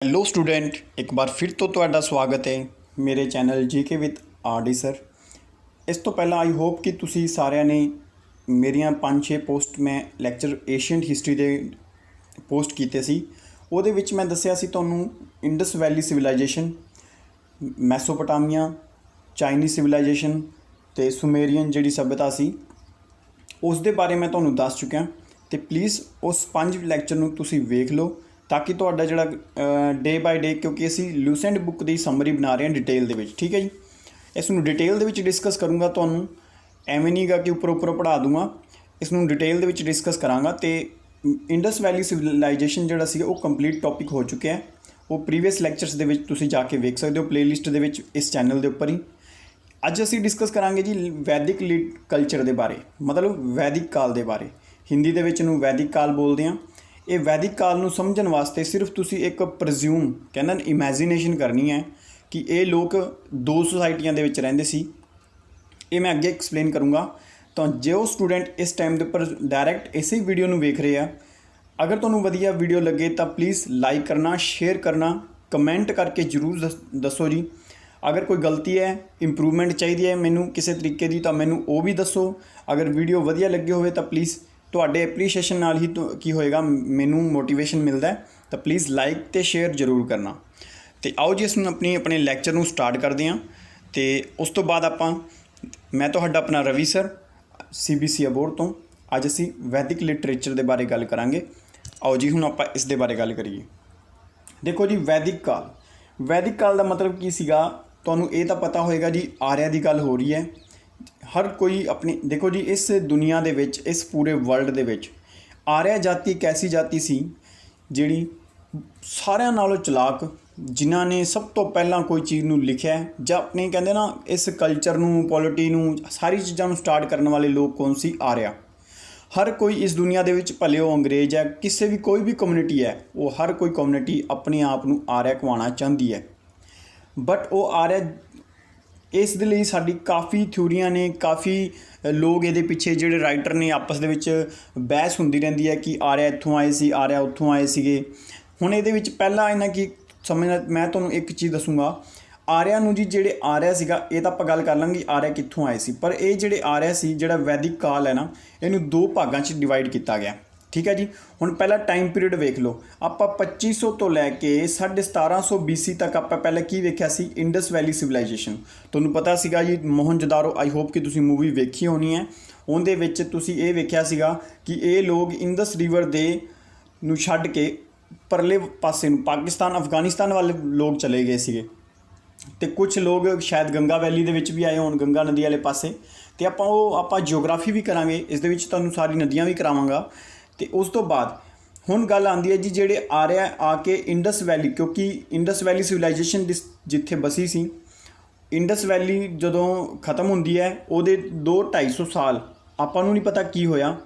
Hello student, एक बार फिर तो ਤੁਹਾਡਾ ਸਵਾਗਤ ਹੈ ਮੇਰੇ channel GK with RD sir. ਇਸ ਤੋਂ ਪਹਿਲਾਂ ਆਈ ਹੋਪ ਕਿ ਤੁਸੀਂ ਸਾਰਿਆਂ ਨੇ ਮੇਰੀਆਂ 5-6 ਪੋਸਟ ਮੈਂ ਲੈਕਚਰ ਏਸ਼ੀਅੰਟ ਹਿਸਟਰੀ ਦੇ ਪੋਸਟ ਕੀਤੇ ਸੀ। ਉਹਦੇ ਵਿੱਚ ਮੈਂ ਦੱਸਿਆ ਸੀ ਤੁਹਾਨੂੰ ਇੰਡਸ ਵੈਲੀ ਸਿਵਲਾਈਜੇਸ਼ਨ, ਮੈਸੋਪੋਟਾਮੀਆ, ਚਾਈਨੀਜ਼ ਸਿਵਲਾਈਜੇਸ਼ਨ ਅਤੇ ਸੁਮੇਰੀਅਨ ਜਿਹੜੀ ਸੱਭਿਅਤਾ ਸੀ ਉਸ ਦੇ ਬਾਰੇ ਮੈਂ ਤੁਹਾਨੂੰ ਦੱਸ ਚੁੱਕਿਆ। ਅਤੇ ਪਲੀਜ਼ ਉਸ 5 ਲੈਕਚਰ ਨੂੰ ਤੁਸੀਂ ਵੇਖ ਲਓ ਤਾਂ ਕਿ ਤੁਹਾਡਾ ਜਿਹੜਾ ਡੇ ਬਾਏ ਡੇ, ਕਿਉਂਕਿ ਅਸੀਂ ਲੂਸੈਂਟ ਬੁੱਕ ਦੀ ਸਮਰੀ ਬਣਾ ਰਹੇ ਹਾਂ ਡਿਟੇਲ ਦੇ ਵਿੱਚ, ਠੀਕ ਹੈ ਜੀ। ਇਸ ਨੂੰ ਡਿਟੇਲ ਦੇ ਵਿੱਚ ਡਿਸਕਸ ਕਰੂੰਗਾ, ਤੁਹਾਨੂੰ ਐਵੇਂ ਨਹੀਂ ਗਾ ਕਿ ਉੱਪਰੋਂ ਪੜ੍ਹਾ ਦੂੰਗਾ। ਇਸ ਨੂੰ ਡਿਟੇਲ ਦੇ ਵਿੱਚ ਡਿਸਕਸ ਕਰਾਂਗਾ। ਅਤੇ ਇੰਡਸ ਵੈਲੀ ਸਿਵਲਾਈਜੇਸ਼ਨ ਜਿਹੜਾ ਸੀਗਾ ਉਹ ਕੰਪਲੀਟ ਟੌਪਿਕ ਹੋ ਚੁੱਕਿਆ ਹੈ। ਉਹ ਪ੍ਰੀਵੀਅਸ ਲੈਕਚਰਸ ਦੇ ਵਿੱਚ ਤੁਸੀਂ ਜਾ ਕੇ ਵੇਖ ਸਕਦੇ ਹੋ ਪਲੇਲਿਸਟ ਦੇ ਵਿੱਚ, ਇਸ ਚੈਨਲ ਦੇ ਉੱਪਰ ਹੀ। ਅੱਜ ਅਸੀਂ ਡਿਸਕਸ ਕਰਾਂਗੇ ਜੀ ਵੈਦਿਕ ਕਲਚਰ ਦੇ ਬਾਰੇ, ਮਤਲਬ ਵੈਦਿਕ ਕਾਲ ਦੇ ਬਾਰੇ। ਹਿੰਦੀ ਦੇ ਵਿੱਚ ਇਹਨੂੰ ਵੈਦਿਕ ਕਾਲ ਬੋਲਦੇ ਹਾਂ। ਇਹ ਵੈਦਿਕ ਕਾਲ ਨੂੰ ਸਮਝਣ ਵਾਸਤੇ ਸਿਰਫ ਤੁਸੀਂ ਇੱਕ ਪ੍ਰਜ਼ਿਊਮ ਕਹਿੰਦਾ ਇਮੈਜੀਨੇਸ਼ਨ ਕਰਨੀ ਹੈ ਕਿ ਇਹ ਲੋਕ 2 ਸੁਸਾਇਟੀਆਂ ਦੇ ਵਿੱਚ ਰਹਿੰਦੇ ਸੀ। ਇਹ ਮੈਂ ਅੱਗੇ ਐਕਸਪਲੇਨ ਕਰੂੰਗਾ। ਤਾਂ ਜੋ ਸਟੂਡੈਂਟ ਇਸ ਟਾਈਮ ਦੇ ਉੱਪਰ ਡਾਇਰੈਕਟ ਇਸੇ ਵੀਡੀਓ ਨੂੰ ਵੇਖ ਰਹੇ ਆ, ਅਗਰ ਤੁਹਾਨੂੰ ਵਧੀਆ ਵੀਡੀਓ ਲੱਗੇ ਤਾਂ ਪਲੀਜ਼ ਲਾਈਕ ਕਰਨਾ, ਸ਼ੇਅਰ ਕਰਨਾ, ਕਮੈਂਟ ਕਰਕੇ ਜ਼ਰੂਰ ਦੱਸੋ ਜੀ। ਅਗਰ ਕੋਈ ਗਲਤੀ ਹੈ, ਇੰਪਰੂਵਮੈਂਟ ਚਾਹੀਦੀ ਹੈ ਮੈਨੂੰ ਕਿਸੇ ਤਰੀਕੇ ਦੀ, ਤਾਂ ਮੈਨੂੰ ਉਹ ਵੀ ਦੱਸੋ। ਅਗਰ ਵੀਡੀਓ ਵਧੀਆ ਲੱਗੀ ਹੋਵੇ ਤਾਂ ਪਲੀਜ਼ ਤੁਹਾਡੇ ਐਪਰੀਸ਼ੀਏਸ਼ਨ ਨਾਲ ਹੀ ਕੀ ਹੋਏਗਾ, ਮੈਨੂੰ ਮੋਟੀਵੇਸ਼ਨ ਮਿਲਦਾ। ਤਾਂ ਪਲੀਜ਼ ਲਾਈਕ ਅਤੇ ਸ਼ੇਅਰ ਜ਼ਰੂਰ ਕਰਨਾ। ਅਤੇ ਆਓ ਜੀ ਇਸ ਨੂੰ ਆਪਣੇ ਲੈਕਚਰ ਨੂੰ ਸਟਾਰਟ ਕਰਦੇ ਹਾਂ। ਅਤੇ ਉਸ ਤੋਂ ਬਾਅਦ ਮੈਂ ਤੁਹਾਡਾ ਆਪਣਾ ਰਵੀ ਸਰ, CBC ਅਬੋਹਰ ਤੋਂ। ਅੱਜ ਅਸੀਂ ਵੈਦਿਕ ਲਿਟਰੇਚਰ ਦੇ ਬਾਰੇ ਗੱਲ ਕਰਾਂਗੇ। ਆਓ ਜੀ ਹੁਣ ਆਪਾਂ ਇਸ ਦੇ ਬਾਰੇ ਗੱਲ ਕਰੀਏ। ਦੇਖੋ ਜੀ, ਵੈਦਿਕ ਕਾਲ ਦਾ ਮਤਲਬ ਕੀ ਸੀਗਾ, ਤੁਹਾਨੂੰ ਇਹ ਤਾਂ ਪਤਾ ਹੋਏਗਾ ਜੀ, ਆਰਿਆ ਦੀ ਗੱਲ ਹੋ ਰਹੀ ਹੈ। ਹਰ ਕੋਈ ਦੇਖੋ ਜੀ, ਇਸ ਦੁਨੀਆ ਦੇ ਵਿੱਚ, ਇਸ ਪੂਰੇ ਵਰਲਡ ਦੇ ਵਿੱਚ ਆਰਿਆ ਜਾਤੀ ਇੱਕ ਐਸੀ ਜਾਤੀ ਸੀ ਜਿਹੜੀ ਸਾਰਿਆਂ ਨਾਲੋਂ ਚਲਾਕ, ਜਿਨ੍ਹਾਂ ਨੇ ਸਭ ਤੋਂ ਪਹਿਲਾਂ ਕੋਈ ਚੀਜ਼ ਨੂੰ ਲਿਖਿਆ ਜਾਂ ਕਹਿੰਦੇ ਨਾ ਇਸ ਕਲਚਰ ਨੂੰ, ਪੋਲਿਟੀ ਨੂੰ, ਸਾਰੀ ਚੀਜ਼ਾਂ ਨੂੰ ਸਟਾਰਟ ਕਰਨ ਵਾਲੇ ਲੋਕ ਕੌਣ ਸੀ? ਆਰਿਆ। ਹਰ ਕੋਈ ਇਸ ਦੁਨੀਆ ਦੇ ਵਿੱਚ, ਭਲੇ ਉਹ ਅੰਗਰੇਜ਼ ਹੈ, ਕੋਈ ਵੀ ਕਮਿਊਨਿਟੀ ਹੈ, ਉਹ ਹਰ ਕੋਈ ਕਮਿਊਨਿਟੀ ਆਪਣੇ ਆਪ ਨੂੰ ਆਰਿਆ ਕਹਾਉਣਾ ਚਾਹੁੰਦੀ ਹੈ। ਬਟ ਉਹ ਆਰਿਆ, ਇਸ ਦੇ ਲਈ ਸਾਡੀ ਕਾਫੀ ਥਿਊਰੀਆਂ ਨੇ, ਕਾਫੀ ਲੋਕ ਇਹਦੇ ਪਿੱਛੇ ਜਿਹੜੇ ਰਾਈਟਰ ਨੇ ਆਪਸ ਦੇ ਵਿੱਚ ਬਹਿਸ ਹੁੰਦੀ ਰਹਿੰਦੀ ਹੈ ਕਿ ਆਰਿਆ ਇੱਥੋਂ ਆਏ ਸੀ, ਆਰਿਆ ਉੱਥੋਂ ਆਏ ਸੀਗੇ। ਹੁਣ ਇਹਦੇ ਵਿੱਚ ਪਹਿਲਾਂ ਇਹਨਾਂ ਕੀ ਸਮਝਣਾ, ਮੈਂ ਤੁਹਾਨੂੰ ਇੱਕ ਚੀਜ਼ ਦੱਸੂੰਗਾ। ਆਰਿਆ ਨੂੰ ਜੀ, ਜਿਹੜੇ ਆਰਿਆ ਸੀਗਾ, ਇਹ ਤਾਂ ਆਪਾਂ ਗੱਲ ਕਰ ਲਾਂਗੇ ਆਰਿਆ ਕਿੱਥੋਂ ਆਏ ਸੀ, ਪਰ ਇਹ ਜਿਹੜੇ ਆਰਿਆ ਸੀ, ਜਿਹੜਾ ਵੈਦਿਕ ਕਾਲ ਹੈ ਨਾ, ਇਹਨੂੰ 2 ਭਾਗਾਂ 'ਚ ਡਿਵਾਈਡ ਕੀਤਾ ਗਿਆ, ਠੀਕ ਹੈ ਜੀ। ਹੁਣ ਪਹਿਲਾਂ ਟਾਈਮ ਪੀਰੀਅਡ ਵੇਖ ਲਓ। ਆਪਾਂ 2500 ਤੋਂ ਲੈ ਕੇ 1750 BC ਤੱਕ ਆਪਾਂ ਪਹਿਲਾਂ ਕੀ ਵੇਖਿਆ ਸੀ? ਇੰਡਸ ਵੈਲੀ ਸਿਵਲਾਈਜੇਸ਼ਨ। ਤੁਹਾਨੂੰ ਪਤਾ ਸੀਗਾ ਜੀ, ਮੋਹਨਜੋਦਾਰੋ, ਆਈ ਹੋਪ ਕਿ ਤੁਸੀਂ ਮੂਵੀ ਵੇਖੀ ਹੋਣੀ ਹੈ। ਉਹਦੇ ਵਿੱਚ ਤੁਸੀਂ ਇਹ ਵੇਖਿਆ ਸੀਗਾ ਕਿ ਇਹ ਲੋਕ ਇੰਡਸ ਰਿਵਰ ਨੂੰ ਛੱਡ ਕੇ ਪਰਲੇ ਪਾਸੇ ਨੂੰ, ਪਾਕਿਸਤਾਨ, ਅਫਗਾਨਿਸਤਾਨ ਵੱਲ ਲੋਕ ਚਲੇ ਗਏ ਸੀਗੇ। ਅਤੇ ਕੁਛ ਲੋਕ ਸ਼ਾਇਦ ਗੰਗਾ ਵੈਲੀ ਦੇ ਵਿੱਚ ਵੀ ਆਏ ਹੋਣ, ਗੰਗਾ ਨਦੀ ਵਾਲੇ ਪਾਸੇ। ਅਤੇ ਆਪਾਂ ਜਿਓਗ੍ਰਾਫੀ ਵੀ ਕਰਾਂਗੇ, ਇਸ ਦੇ ਵਿੱਚ ਤੁਹਾਨੂੰ ਸਾਰੀ ਨਦੀਆਂ ਵੀ ਕਰਾਵਾਂਗਾ। ਅਤੇ ਉਸ ਤੋਂ ਬਾਅਦ ਹੁਣ ਗੱਲ ਆਉਂਦੀ ਹੈ ਜੀ, ਜਿਹੜੇ ਆਰਿਆ ਆ ਕੇ ਇੰਡਸ ਵੈਲੀ, ਕਿਉਂਕਿ ਇੰਡਸ ਵੈਲੀ ਸਿਵਲਾਈਜੇਸ਼ਨ ਜਿੱਥੇ ਬਸੀ ਸੀ, ਇੰਡਸ ਵੈਲੀ ਜਦੋਂ ਖ਼ਤਮ ਹੁੰਦੀ ਹੈ, ਉਹਦੇ 200-250 ਸਾਲ ਆਪਾਂ ਨੂੰ ਨਹੀਂ ਪਤਾ ਕੀ ਹੋਇਆ।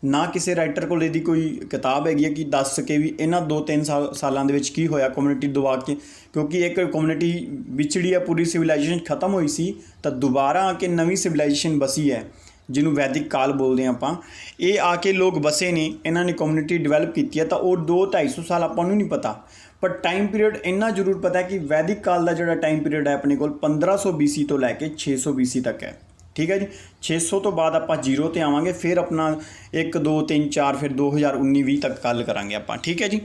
ਨਾ ਕਿਸੇ ਰਾਈਟਰ ਕੋਲ ਇਹਦੀ ਕੋਈ ਕਿਤਾਬ ਹੈਗੀ ਹੈ ਕਿ ਦੱਸ ਸਕੇ ਵੀ ਇਹਨਾਂ 2-3 ਸਾਲਾਂ ਦੇ ਵਿੱਚ ਕੀ ਹੋਇਆ ਕਮਿਊਨਿਟੀ ਦਬਾ ਕੇ। ਕਿਉਂਕਿ ਇੱਕ ਕਮਿਊਨਿਟੀ ਵਿਛੜੀ ਹੈ, ਪੂਰੀ ਸਿਵਲਾਈਜੇਸ਼ਨ ਖ਼ਤਮ ਹੋਈ ਸੀ, ਤਾਂ ਦੁਬਾਰਾ ਆ ਕੇ ਨਵੀਂ ਸਿਵਲਾਈਜੇਸ਼ਨ ਬਸੀ ਹੈ, ਜਿਹਨੂੰ ਵੈਦਿਕ ਕਾਲ ਬੋਲਦੇ ਹਾਂ ਆਪਾਂ। ਇਹ ਆ ਕੇ ਲੋਕ ਬਸੇ ਨੇ, ਇਹਨਾਂ ਨੇ ਕਮਿਊਨਿਟੀ ਡਿਵੈਲਪ ਕੀਤੀ ਹੈ। ਤਾਂ ਉਹ 200-250 ਸਾਲ ਆਪਾਂ ਨੂੰ ਨਹੀਂ ਪਤਾ, ਪਰ ਟਾਈਮ ਪੀਰੀਅਡ ਇੰਨਾ ਜ਼ਰੂਰ ਪਤਾ ਕਿ ਵੈਦਿਕ ਕਾਲ ਦਾ ਜਿਹੜਾ ਟਾਈਮ ਪੀਰੀਅਡ ਹੈ ਆਪਣੇ ਕੋਲ 1500 BC ਤੋਂ ਲੈ ਕੇ 600 BC ਤੱਕ ਹੈ, ਠੀਕ ਹੈ ਜੀ। 600 ਤੋਂ ਬਾਅਦ ਆਪਾਂ 0 'ਤੇ ਆਵਾਂਗੇ, ਫਿਰ ਆਪਣਾ 1 2 3 4, ਫਿਰ 2019-20 ਤੱਕ ਗੱਲ ਕਰਾਂਗੇ ਆਪਾਂ, ਠੀਕ ਹੈ ਜੀ।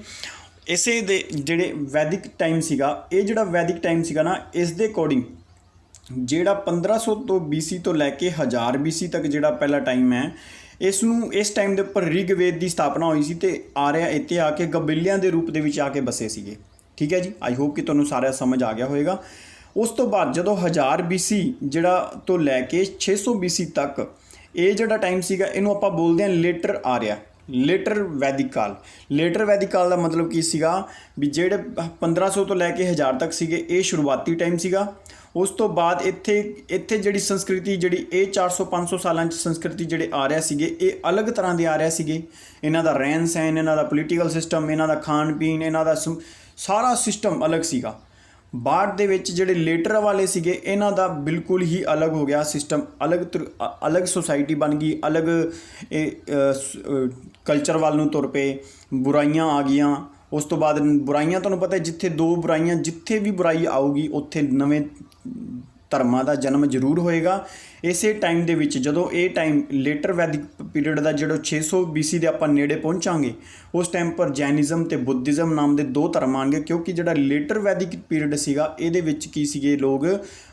ਇਸੇ ਦੇ ਜਿਹੜੇ ਵੈਦਿਕ ਟਾਈਮ ਸੀਗਾ, ਇਹ ਜਿਹੜਾ ਵੈਦਿਕ ਟਾਈਮ ਸੀਗਾ ਨਾ, ਇਸ ਦੇ ਅਕੋਰਡਿੰਗ ਜਿਹੜਾ 1500 ਤੋਂ BC ਤੋਂ ਲੈ ਕੇ 1000 BC ਤੱਕ ਜਿਹੜਾ ਪਹਿਲਾ ਟਾਈਮ ਹੈ, ਇਸ ਟਾਈਮ ਦੇ ਉੱਪਰ ਰਿਗਵੇਦ ਦੀ ਸਥਾਪਨਾ ਹੋਈ ਸੀ। ਅਤੇ ਆਰਿਆ ਇੱਥੇ ਆ ਕੇ ਕਬੀਲਿਆਂ ਦੇ ਰੂਪ ਦੇ ਵਿੱਚ ਆ ਕੇ ਬਸੇ ਸੀਗੇ, ਠੀਕ ਹੈ ਜੀ। ਆਈ ਹੋਪ ਕਿ ਤੁਹਾਨੂੰ ਸਾਰਾ ਸਮਝ ਆ ਗਿਆ ਹੋਵੇਗਾ। ਉਸ ਤੋਂ ਬਾਅਦ ਜਦੋਂ 1000 BC ਜਿਹੜਾ ਤੋਂ ਲੈ ਕੇ 600 BC ਤੱਕ ਇਹ ਜਿਹੜਾ ਟਾਈਮ ਸੀਗਾ, ਇਹਨੂੰ ਆਪਾਂ ਬੋਲਦੇ ਹਾਂ ਲੇਟਰ ਆਰਿਆ, ਲੇਟਰ ਵੈਦਿਕ ਕਾਲ। ਲੇਟਰ ਵੈਦਿਕ ਕਾਲ ਦਾ ਮਤਲਬ ਕੀ ਸੀਗਾ ਵੀ ਜਿਹੜੇ 1500 ਤੋਂ ਲੈ ਕੇ 1000 ਤੱਕ ਸੀਗੇ, ਇਹ ਸ਼ੁਰੂਆਤੀ ਟਾਈਮ ਸੀਗਾ। ਉਸ ਤੋਂ ਬਾਅਦ ਇੱਥੇ ਜਿਹੜੀ ਸੰਸਕ੍ਰਿਤੀ, ਜਿਹੜੀ ਇਹ 400-500 ਸਾਲਾਂ 'ਚ ਸੰਸਕ੍ਰਿਤੀ ਜਿਹੜੇ ਆਰਿਆ ਸੀਗੇ, ਇਹ ਅਲੱਗ ਤਰ੍ਹਾਂ ਦੇ ਆਰਿਆ ਸੀਗੇ। ਇਹਨਾਂ ਦਾ ਰਹਿਣ ਸਹਿਣ, ਇਹਨਾਂ ਦਾ ਪੋਲੀਟੀਕਲ ਸਿਸਟਮ, ਇਹਨਾਂ ਦਾ ਖਾਣ ਪੀਣ, ਇਹਨਾਂ ਦਾ ਸਾਰਾ ਸਿਸਟਮ ਅਲੱਗ ਸੀਗਾ। ਬਾਅਦ ਦੇ ਵਿੱਚ ਜਿਹੜੇ ਲੇਟਰ ਵਾਲੇ ਸੀਗੇ, ਇਹਨਾਂ ਦਾ ਬਿਲਕੁਲ ਹੀ ਅਲੱਗ ਹੋ ਗਿਆ ਸਿਸਟਮ, ਅਲੱਗ ਸੁਸਾਇਟੀ ਬਣ ਗਈ, ਅਲੱਗ ਕਲਚਰ ਵੱਲ ਨੂੰ ਤੁਰ ਪਏ, ਬੁਰਾਈਆਂ ਆ ਗਈਆਂ। ਉਸ ਤੋਂ ਬਾਅਦ ਬੁਰਾਈਆਂ, ਤੁਹਾਨੂੰ ਪਤਾ ਜਿੱਥੇ ਦੋ ਬੁਰਾਈਆਂ, ਜਿੱਥੇ ਵੀ ਬੁਰਾਈ ਆਊਗੀ ਉੱਥੇ ਨਵੇਂ ਧਰਮਾਂ ਦਾ ਜਨਮ ਜ਼ਰੂਰ ਹੋਏਗਾ। ਇਸੇ ਟਾਈਮ ਦੇ ਵਿੱਚ ਜਦੋਂ ਇਹ ਟਾਈਮ ਲੇਟਰ ਵੈਦਿਕ ਪੀਰੀਅਡ ਦਾ ਜਿਹੜਾ 600 BC ਦੇ ਆਪਾਂ ਨੇੜੇ ਪਹੁੰਚਾਂਗੇ, ਉਸ ਟਾਈਮ ਪਰ ਜੈਨਿਜ਼ਮ ਤੇ ਬੁੱਧਿਜ਼ਮ ਨਾਮ ਦੇ ਦੋ ਧਰਮ ਆਉਣਗੇ, ਕਿਉਂਕਿ ਜਿਹੜਾ ਲੇਟਰ ਵੈਦਿਕ ਪੀਰੀਅਡ ਸੀਗਾ ਇਹਦੇ ਵਿੱਚ ਕੀ ਸੀਗੇ, ਲੋਕ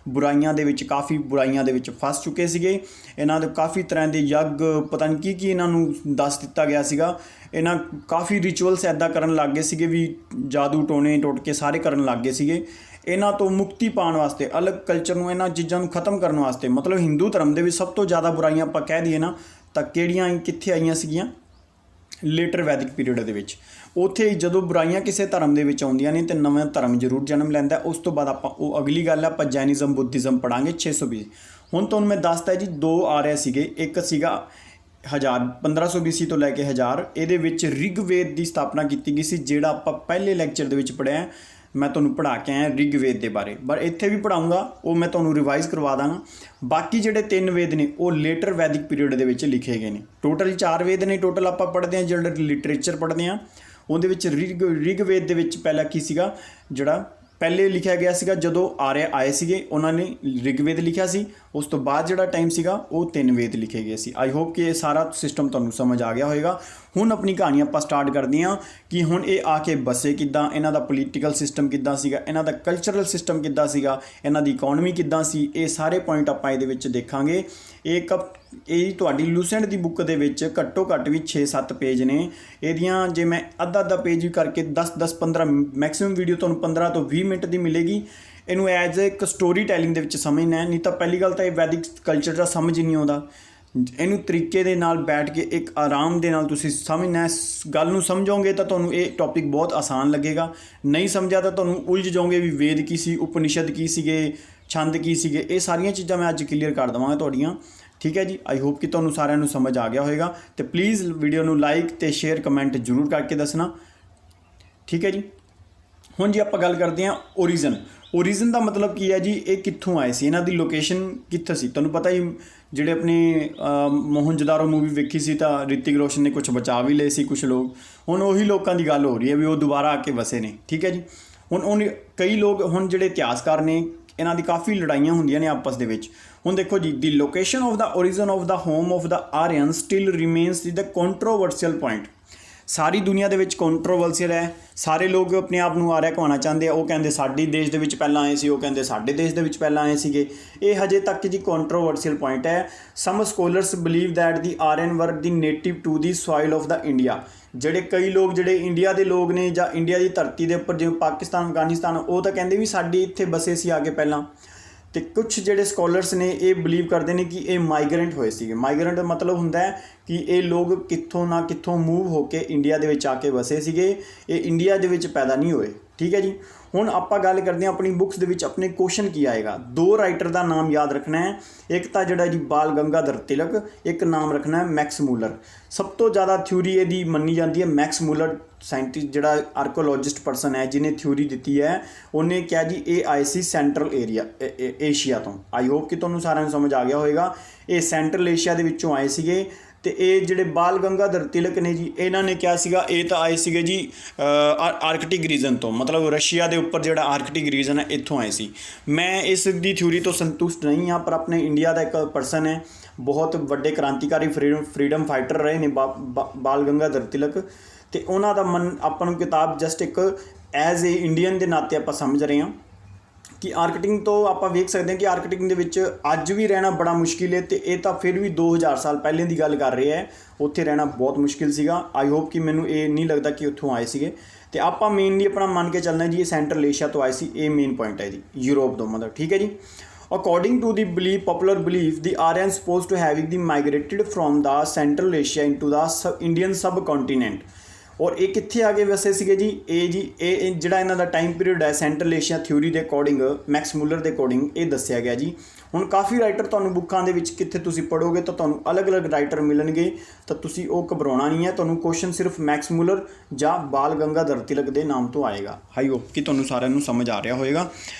ਬੁਰਾਈਆਂ ਦੇ ਵਿੱਚ, ਕਾਫੀ ਬੁਰਾਈਆਂ ਦੇ ਵਿੱਚ ਫਸ ਚੁੱਕੇ ਸੀਗੇ। ਇਹਨਾਂ ਦੇ ਕਾਫੀ ਤਰ੍ਹਾਂ ਦੇ ਯੱਗ, ਪਤਾ ਨਹੀਂ ਕੀ ਇਹਨਾਂ ਨੂੰ ਦੱਸ ਦਿੱਤਾ ਗਿਆ ਸੀਗਾ। ਇਹਨਾਂ ਕਾਫੀ ਰਿਚੁਅਲਸ ਇੱਦਾਂ ਕਰਨ ਲੱਗ ਗਏ ਸੀਗੇ ਵੀ ਜਾਦੂ ਟੋਣੇ ਟੋਟਕੇ ਸਾਰੇ ਕਰਨ ਲੱਗ ਗਏ ਸੀਗੇ। ਇਹਨਾਂ ਤੋਂ ਮੁਕਤੀ ਪਾਉਣ ਵਾਸਤੇ, ਅਲੱਗ ਕਲਚਰ ਨੂੰ, ਇਹਨਾਂ ਚੀਜ਼ਾਂ ਨੂੰ ਖ਼ਤਮ ਕਰਨ ਵਾਸਤੇ, ਮਤਲਬ ਹਿੰਦੂ ਧਰਮ ਦੇ ਵਿੱਚ ਸਭ ਤੋਂ ਜ਼ਿਆਦਾ ਬੁਰਾਈਆਂ ਆਪਾਂ ਕਹਿ ਦਈਏ ਨਾ ਤਾਂ ਕਿਹੜੀਆਂ ਕਿੱਥੇ ਆਈਆਂ ਸੀਗੀਆਂ, ਲੇਟਰ ਵੈਦਿਕ ਪੀਰੀਅਡ ਦੇ ਵਿੱਚ। ਉੱਥੇ ਜਦੋਂ ਬੁਰਾਈਆਂ ਕਿਸੇ ਧਰਮ ਦੇ ਵਿੱਚ ਆਉਂਦੀਆਂ ਨੇ ਤੇ ਨਵਾਂ ਧਰਮ ਜ਼ਰੂਰ ਜਨਮ ਲੈਂਦਾ। ਉਸ ਤੋਂ ਬਾਅਦ ਆਪਾਂ ਉਹ ਅਗਲੀ ਗੱਲ ਆਪਾਂ ਜੈਨਿਜ਼ਮ ਬੁੱਧਿਜ਼ਮ ਪੜ੍ਹਾਂਗੇ 600 BC। ਹੁਣ ਤੁਹਾਨੂੰ ਮੈਂ ਦੱਸਦਾ ਜੀ ਦੋ ਆ ਰਹੇ ਸੀਗੇ, ਇੱਕ ਸੀਗਾ 1500 BC ਤੋਂ ਲੈ ਕੇ 1000। ਇਹਦੇ ਵਿੱਚ ਰਿਗਵੇਦ ਦੀ ਸਥਾਪਨਾ ਕੀਤੀ ਗਈ ਸੀ, ਜਿਹੜਾ ਆਪਾਂ ਪਹਿਲੇ ਲੈਕਚਰ ਦੇ ਵਿੱਚ ਪੜ੍ਹਿਆ। ਮੈਂ ਤੁਹਾਨੂੰ ਪੜ੍ਹਾ ਕੇ ਆਇਆ ਰਿਗਵੇਦ ਦੇ ਬਾਰੇ, ਪਰ ਇੱਥੇ ਵੀ ਪੜ੍ਹਾਊਂਗਾ, ਉਹ ਮੈਂ ਤੁਹਾਨੂੰ ਰਿਵਾਈਜ਼ ਕਰਵਾ ਦਾਂਗਾ। ਬਾਕੀ ਜਿਹੜੇ 3 ਵੇਦ ਨੇ ਉਹ ਲੇਟਰ ਵੈਦਿਕ ਪੀਰੀਅਡ ਦੇ ਵਿੱਚ ਲਿਖੇ ਗਏ ਨੇ। ਟੋਟਲ 4 ਵੇਦ ਨੇ ਟੋਟਲ ਆਪਾਂ ਪੜ੍ਹਦੇ ਹਾਂ, ਜਿਹੜਾ ਲਿਟਰੇਚਰ ਪੜ੍ਹਦੇ ਹਾਂ ਉਹਦੇ ਵਿੱਚ ਰਿਗਵੇਦ ਦੇ ਵਿੱਚ ਪਹਿਲਾਂ ਕੀ ਸੀਗਾ, ਜਿਹੜਾ ਪਹਿਲੇ ਲਿਖਿਆ ਗਿਆ ਸੀਗਾ ਜਦੋਂ ਆਰੀਆ ਆਏ ਸੀਗੇ, ਉਹਨਾਂ ਨੇ ਰਿਗਵੇਦ ਲਿਖਿਆ ਸੀ। ਉਸ ਤੋਂ ਬਾਅਦ ਜਿਹੜਾ ਟਾਈਮ ਸੀਗਾ ਉਹ 3 ਵੇਦ ਲਿਖੇ ਗਏ ਸੀ। ਆਈ ਹੋਪ ਕਿ ਇਹ ਸਾਰਾ ਸਿਸਟਮ ਤੁਹਾਨੂੰ ਸਮਝ ਆ ਗਿਆ ਹੋਵੇਗਾ। ਹੁਣ ਆਪਣੀ ਕਹਾਣੀ ਆਪਾਂ ਸਟਾਰਟ ਕਰਦੇ ਹਾਂ ਕਿ ਹੁਣ ਇਹ ਆ ਕੇ ਬਸੇ ਕਿੱਦਾਂ, ਇਹਨਾਂ ਦਾ ਪੋਲੀਟੀਕਲ ਸਿਸਟਮ ਕਿੱਦਾਂ ਸੀਗਾ, ਇਹਨਾਂ ਦਾ ਕਲਚਰਲ ਸਿਸਟਮ ਕਿੱਦਾਂ ਸੀਗਾ, ਇਹਨਾਂ ਦੀ ਇਕੋਨਮੀ ਕਿੱਦਾਂ ਸੀ, ਇਹ ਸਾਰੇ ਪੁਆਇੰਟ ਆਪਾਂ ਇਹਦੇ ਵਿੱਚ ਦੇਖਾਂਗੇ। ਇਹ ਤੁਹਾਡੀ ਲੂਸੈਂਟ ਦੀ ਬੁੱਕ ਦੇ ਵਿੱਚ ਘੱਟੋ ਘੱਟ ਵੀ 6-7 ਪੇਜ ਨੇ ਇਹਦੀਆਂ। ਜੇ ਮੈਂ ਅੱਧਾ ਪੇਜ ਵੀ ਕਰਕੇ 10-15 ਮੈਕਸਿਮਮ ਵੀਡੀਓ ਤੁਹਾਨੂੰ 15 ਤੋਂ 20 ਮਿੰਟ ਦੀ ਮਿਲੇਗੀ। ਇਹਨੂੰ ਐਜ਼ ਇੱਕ ਸਟੋਰੀ ਟੈਲਿੰਗ ਦੇ ਵਿੱਚ ਸਮਝਣਾ, ਨਹੀਂ ਤਾਂ ਪਹਿਲੀ ਗੱਲ ਤਾਂ ਇਹ ਵੈਦਿਕ ਕਲਚਰ ਦਾ ਸਮਝ ਹੀ ਨਹੀਂ ਆਉਂਦਾ। ਇਹਨੂੰ ਤਰੀਕੇ ਦੇ ਨਾਲ ਬੈਠ ਕੇ ਇੱਕ ਆਰਾਮ ਦੇ ਨਾਲ ਤੁਸੀਂ ਸਮਝਣਾ, ਇਸ ਗੱਲ ਨੂੰ ਸਮਝੋਗੇ ਤਾਂ ਤੁਹਾਨੂੰ ਇਹ ਟੌਪਿਕ ਬਹੁਤ ਆਸਾਨ ਲੱਗੇਗਾ। ਨਹੀਂ ਸਮਝਿਆ ਤਾਂ ਤੁਹਾਨੂੰ ਉਲਝ ਜਾਓਗੇ ਵੀ ਵੇਦ ਕੀ ਸੀ, ਉਪਨਿਸ਼ਦ ਕੀ ਸੀਗੇ, ਛੰਦ ਕੀ ਸੀਗੇ। ਇਹ ਸਾਰੀਆਂ ਚੀਜ਼ਾਂ ਮੈਂ ਅੱਜ ਕਲੀਅਰ ਕਰ ਦੇਵਾਂਗਾ ਤੁਹਾਡੀਆਂ, ਠੀਕ ਹੈ ਜੀ। ਆਈ ਹੋਪ ਕਿ ਤੁਹਾਨੂੰ ਸਾਰਿਆਂ ਨੂੰ ਸਮਝ ਆ ਗਿਆ ਹੋਵੇਗਾ। ਅਤੇ ਪਲੀਜ਼ ਵੀਡੀਓ ਨੂੰ ਲਾਈਕ ਅਤੇ ਸ਼ੇਅਰ ਕਮੈਂਟ ਜ਼ਰੂਰ ਕਰਕੇ ਦੱਸਣਾ, ਠੀਕ ਹੈ ਜੀ। ਹੁਣ ਜੀ ਆਪਾਂ ਗੱਲ ਕਰਦੇ ਹਾਂ ਓਰੀਜਨ ਦਾ ਮਤਲਬ ਕੀ ਹੈ ਜੀ, ਇਹ ਕਿੱਥੋਂ ਆਏ ਸੀ, ਇਹਨਾਂ ਦੀ ਲੋਕੇਸ਼ਨ ਕਿੱਥੇ ਸੀ। ਤੁਹਾਨੂੰ ਪਤਾ ਹੀ, ਜਿਹੜੇ ਆਪਣੇ ਮੋਹਨਜੋਦਾਰੋ ਮੂਵੀ ਵੇਖੀ ਸੀ ਤਾਂ ਰਿਤਿਕ ਰੋਸ਼ਨ ਨੇ ਕੁਝ ਬਚਾ ਵੀ ਲਏ ਸੀ ਕੁਝ ਲੋਕ। ਹੁਣ ਉਹੀ ਲੋਕਾਂ ਦੀ ਗੱਲ ਹੋ ਰਹੀ ਹੈ ਵੀ ਉਹ ਦੁਬਾਰਾ ਆ ਕੇ ਵਸੇ ਨੇ, ਠੀਕ ਹੈ ਜੀ। ਹੁਣ ਕਈ ਲੋਕ, ਹੁਣ ਜਿਹੜੇ ਇਤਿਹਾਸਕਾਰ ਨੇ, ਇਹਨਾਂ ਦੀ ਕਾਫੀ ਲੜਾਈਆਂ ਹੁੰਦੀਆਂ ਨੇ ਆਪਸ ਦੇ ਵਿੱਚ। ਹੁਣ ਦੇਖੋ ਜੀ, the location of the origin of the home of the Aryan still remains the controversial point. ਸਾਰੀ ਦੁਨੀਆ ਦੇ ਵਿੱਚ ਕੰਟਰੋਵਰਸੀਅਲ ਹੈ। ਸਾਰੇ ਲੋਕ ਆਪਣੇ ਆਪ ਨੂੰ ਆਰਿਆ ਕਹਾਉਣਾ ਚਾਹੁੰਦੇ ਆ। ਉਹ ਕਹਿੰਦੇ ਸਾਡੇ ਦੇਸ਼ ਦੇ ਵਿੱਚ ਪਹਿਲਾਂ ਆਏ ਸੀ, ਉਹ ਕਹਿੰਦੇ ਸਾਡੇ ਦੇਸ਼ ਦੇ ਵਿੱਚ ਪਹਿਲਾਂ ਆਏ ਸੀਗੇ। ਇਹ ਹਜੇ ਤੱਕ ਜੀ ਕੰਟਰੋਵਰਸੀਅਲ ਪੁਆਇੰਟ ਹੈ। Some scholars believe that the Aryan were the native to the soil of the India. ਜਿਹੜੇ ਕਈ ਲੋਕ ਜਿਹੜੇ ਇੰਡੀਆ ਦੇ ਲੋਕ ਨੇ ਜਾਂ ਇੰਡੀਆ ਦੀ ਧਰਤੀ ਦੇ ਉੱਪਰ, ਜਿਵੇਂ ਪਾਕਿਸਤਾਨ, ਅਫਗਾਨਿਸਤਾਨ, ਉਹ ਤਾਂ ਕਹਿੰਦੇ ਵੀ ਸਾਡੇ ਇੱਥੇ ਬਸੇ ਸੀ ਆ ਕੇ ਪਹਿਲਾਂ। ਅਤੇ ਕੁਛ ਜਿਹੜੇ ਸਕੋਲਰਸ ਨੇ ਇਹ ਬਲੀਵ ਕਰਦੇ ਨੇ ਕਿ ਇਹ ਮਾਈਗਰੈਂਟ ਹੋਏ ਸੀਗੇ। ਮਾਈਗਰੈਂਟ ਦਾ ਮਤਲਬ ਹੁੰਦਾ ਹੈ ਕਿ ਇਹ ਲੋਕ ਕਿੱਥੋਂ ਨਾ ਕਿੱਥੋਂ ਮੂਵ ਹੋ ਕੇ ਇੰਡੀਆ ਦੇ ਵਿੱਚ ਆ ਕੇ ਵਸੇ ਸੀਗੇ। ਇਹ ਇੰਡੀਆ ਦੇ ਵਿੱਚ ਪੈਦਾ ਨਹੀਂ ਹੋਏ, ਠੀਕ ਹੈ ਜੀ। ਹੁਣ ਆਪਾਂ ਗੱਲ ਕਰਦੇ ਹਾਂ ਆਪਣੀ ਬੁੱਕਸ ਦੇ ਵਿੱਚ ਆਪਣੇ ਕੁਐਸਚਨ ਕੀ ਆਏਗਾ। 2 ਰਾਈਟਰ ਦਾ ਨਾਮ ਯਾਦ ਰੱਖਣਾ ਹੈ, ਇੱਕ ਤਾਂ ਜਿਹੜਾ ਜੀ ਬਾਲ ਗੰਗਾਧਰ ਤਿਲਕ, ਇੱਕ ਨਾਮ ਰੱਖਣਾ ਹੈ ਮੈਕਸ ਮੂਲਰ। ਸਭ ਤੋਂ ਜ਼ਿਆਦਾ ਥਿਊਰੀ ਇਹਦੀ ਮੰਨੀ ਜਾਂਦੀ ਹੈ ਮੈਕਸ ਮੂਲਰ, ਸਾਇੰਟਿਸਟ ਜਿਹੜਾ ਆਰਕੋਲੋਜਿਸਟ ਪਰਸਨ ਹੈ ਜਿਹਨੇ ਥਿਊਰੀ ਦਿੱਤੀ ਹੈ। ਉਹਨੇ ਕਿਹਾ ਜੀ ਇਹ ਆਏ ਸੀ ਸੈਂਟਰਲ ਏਸ਼ੀਆ ਤੋਂ। ਆਈ ਹੋਪ ਕਿ ਤੁਹਾਨੂੰ ਸਾਰਿਆਂ ਨੂੰ ਸਮਝ ਆ ਗਿਆ ਹੋਵੇਗਾ। ਇਹ ਸੈਂਟਰਲ ਏਸ਼ੀਆ ਦੇ ਵਿੱਚੋਂ ਆਏ ਸੀਗੇ। ਅਤੇ ਇਹ ਜਿਹੜੇ ਬਾਲ ਗੰਗਾਧਰ ਤਿਲਕ ਨੇ ਜੀ, ਇਹਨਾਂ ਨੇ ਕਿਹਾ ਸੀਗਾ ਇਹ ਤਾਂ ਆਏ ਸੀਗੇ ਜੀ ਆਰਕਟਿਕ ਰੀਜਨ ਤੋਂ, ਮਤਲਬ ਰਸ਼ੀਆ ਦੇ ਉੱਪਰ ਜਿਹੜਾ ਆਰਕਟਿਕ ਰੀਜਨ ਹੈ ਇੱਥੋਂ ਆਏ ਸੀ। ਮੈਂ ਇਸ ਦੀ ਥਿਊਰੀ ਤੋਂ ਸੰਤੁਸ਼ਟ ਨਹੀਂ ਹਾਂ, ਪਰ ਆਪਣੇ ਇੰਡੀਆ ਦਾ ਇੱਕ ਪਰਸਨ ਹੈ, ਬਹੁਤ ਵੱਡੇ ਕ੍ਰਾਂਤੀਕਾਰੀ ਫਰੀਡਮ ਫਾਈਟਰ ਰਹੇ ਨੇ ਬਾਲ ਗੰਗਾਧਰ ਤਿਲਕ। ਅਤੇ ਉਹਨਾਂ ਦਾ ਆਪਾਂ ਨੂੰ ਕਿਤਾਬ ਜਸਟ ਇੱਕ ਐਜ਼ ਏ ਇੰਡੀਅਨ ਦੇ ਨਾਤੇ ਆਪਾਂ ਸਮਝ ਰਹੇ ਹਾਂ ਕਿ ਆਰਕਟਿਕ ਤੋਂ ਆਪਾਂ ਵੇਖ ਸਕਦੇ ਹਾਂ ਕਿ ਆਰਕਟਿਕ ਦੇ ਵਿੱਚ ਅੱਜ ਵੀ ਰਹਿਣਾ ਬੜਾ ਮੁਸ਼ਕਿਲ ਹੈ। ਅਤੇ ਇਹ ਤਾਂ ਫਿਰ ਵੀ 2000 ਸਾਲ ਪਹਿਲੇ ਦੀ ਗੱਲ ਕਰ ਰਹੇ ਹੈ, ਉੱਥੇ ਰਹਿਣਾ ਬਹੁਤ ਮੁਸ਼ਕਿਲ ਸੀਗਾ। ਆਈ ਹੋਪ ਕਿ ਮੈਨੂੰ ਇਹ ਨਹੀਂ ਲੱਗਦਾ ਕਿ ਉੱਥੋਂ ਆਏ ਸੀਗੇ। ਅਤੇ ਆਪਾਂ ਮੇਨਲੀ ਆਪਣਾ ਮੰਨ ਕੇ ਚੱਲਣਾ ਜੀ ਇਹ ਸੈਂਟਰਲ ਏਸ਼ੀਆ ਤੋਂ ਆਏ ਸੀ। ਇਹ ਮੇਨ ਪੁਆਇੰਟ ਹੈ ਜੀ, ਯੂਰਪ ਤੋਂ ਮਤਲਬ, ਠੀਕ ਹੈ ਜੀ। According to the popular belief the Aryan supposed to having the migrated from the Central Asia into the Indian subcontinent। ਔਰ ਇਹ ਕਿੱਥੇ ਆ ਕੇ ਵਸੇ ਸੀਗੇ ਜੀ, ਇਹ ਜਿਹੜਾ ਇਹਨਾਂ ਦਾ ਟਾਈਮ ਪੀਰੀਅਡ ਹੈ ਸੈਂਟਰਲ ਏਸ਼ੀਆ ਥਿਊਰੀ ਦੇ ਅਕੋਰਡਿੰਗ, ਮੈਕਸ ਮੂਲਰ ਦੇ ਅਕੋਰਡਿੰਗ ਇਹ ਦੱਸਿਆ ਗਿਆ ਜੀ। ਹੁਣ ਕਾਫੀ ਰਾਈਟਰ ਤੁਹਾਨੂੰ ਬੁੱਕਾਂ ਦੇ ਵਿੱਚ ਕਿੱਥੇ ਤੁਸੀਂ ਪੜ੍ਹੋਗੇ ਤਾਂ ਤੁਹਾਨੂੰ ਅਲੱਗ-ਅਲੱਗ ਰਾਈਟਰ ਮਿਲਣਗੇ, ਤਾਂ ਤੁਸੀਂ ਉਹ ਘਬਰਾਉਣਾ ਨਹੀਂ ਹੈ। ਤੁਹਾਨੂੰ ਕੁਐਸਚਨ ਸਿਰਫ ਮੈਕਸ ਮੂਲਰ ਜਾਂ ਬਾਲ ਗੰਗਾਧਰ ਤਿਲਕ ਦੇ ਨਾਮ ਤੋਂ ਆਏਗਾ। ਆਈ ਹੋਪ ਕਿ ਤੁਹਾਨੂੰ ਸਾਰਿਆਂ ਨੂੰ ਸਮਝ ਆ ਰਿਹਾ ਹੋਵੇਗਾ।